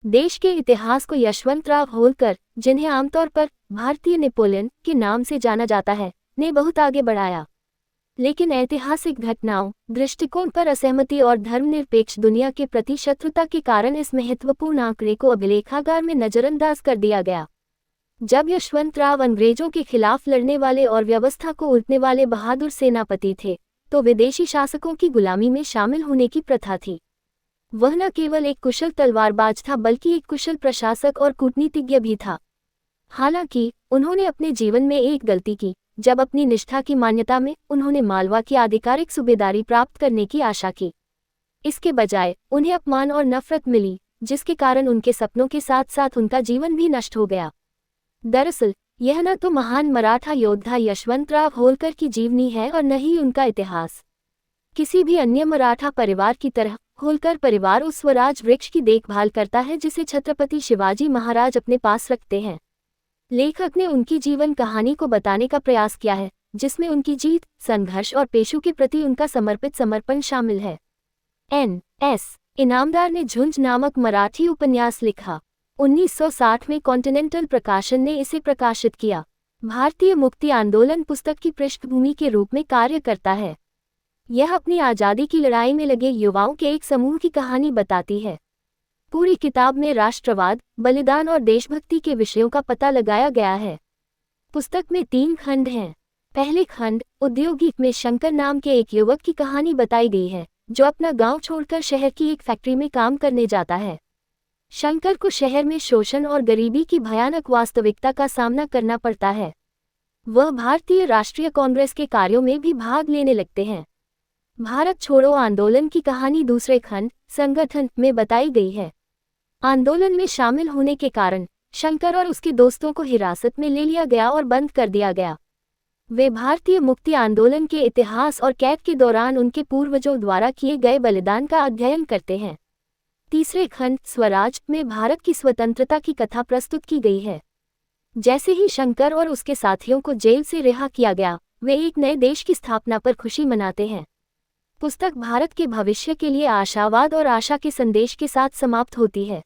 देश के इतिहास को यशवंतराव होलकर, जिन्हें आमतौर पर भारतीय नेपोलियन के नाम से जाना जाता है, ने बहुत आगे बढ़ाया। लेकिन ऐतिहासिक घटनाओं, दृष्टिकोण पर असहमति और धर्मनिरपेक्ष दुनिया के प्रति शत्रुता के कारण इस महत्वपूर्ण आंकड़े को अभिलेखागार में नजरअंदाज कर दिया गया। जब यशवंतराव अंग्रेजों के खिलाफ लड़ने वाले और व्यवस्था को उलटने वाले बहादुर सेनापति थे, तो विदेशी शासकों की गुलामी में शामिल होने की प्रथा थी। वह न केवल एक कुशल तलवारबाज था बल्कि एक कुशल प्रशासक और कूटनीतिज्ञ भी था। हालांकि उन्होंने अपने जीवन में एक गलती की, जब अपनी निष्ठा की मान्यता में उन्होंने मालवा की आधिकारिक सूबेदारी प्राप्त करने की आशा की। इसके बजाय उन्हें अपमान और नफरत मिली, जिसके कारण उनके सपनों के साथ साथ उनका जीवन भी नष्ट हो गया। दरअसल यह न तो महान मराठा योद्धा यशवंतराव होलकर की जीवनी है और न ही उनका इतिहास। किसी भी अन्य मराठा परिवार की तरह होलकर परिवार उस स्वराज वृक्ष की देखभाल करता है जिसे छत्रपति शिवाजी महाराज अपने पास रखते हैं। लेखक ने उनकी जीवन कहानी को बताने का प्रयास किया है, जिसमें उनकी जीत, संघर्ष और पेशों के प्रति उनका समर्पित समर्पण शामिल है। N.S. इनामदार ने झुंझ नामक मराठी उपन्यास लिखा। 1960 में कॉन्टिनेंटल प्रकाशन ने इसे प्रकाशित किया। भारतीय मुक्ति आंदोलन पुस्तक की पृष्ठभूमि के रूप में कार्य करता है। यह अपनी आज़ादी की लड़ाई में लगे युवाओं के एक समूह की कहानी बताती है। पूरी किताब में राष्ट्रवाद, बलिदान और देशभक्ति के विषयों का पता लगाया गया है। पुस्तक में 3 खंड हैं। पहले खंड औद्योगिक में शंकर नाम के एक युवक की कहानी बताई गई है, जो अपना गांव छोड़कर शहर की एक फैक्ट्री में काम करने जाता है। शंकर को शहर में शोषण और गरीबी की भयानक वास्तविकता का सामना करना पड़ता है। वह भारतीय राष्ट्रीय कांग्रेस के कार्यों में भी भाग लेने लगते हैं। भारत छोड़ो आंदोलन की कहानी दूसरे खंड संगठन में बताई गई है। आंदोलन में शामिल होने के कारण शंकर और उसके दोस्तों को हिरासत में ले लिया गया और बंद कर दिया गया। वे भारतीय मुक्ति आंदोलन के इतिहास और कैद के दौरान उनके पूर्वजों द्वारा किए गए बलिदान का अध्ययन करते हैं। तीसरे खंड स्वराज में भारत की स्वतंत्रता की कथा प्रस्तुत की गई है। जैसे ही शंकर और उसके साथियों को जेल से रिहा किया गया, वे एक नए देश की स्थापना पर खुशी मनाते हैं। पुस्तक भारत के भविष्य के लिए आशावाद और आशा के संदेश के साथ समाप्त होती है।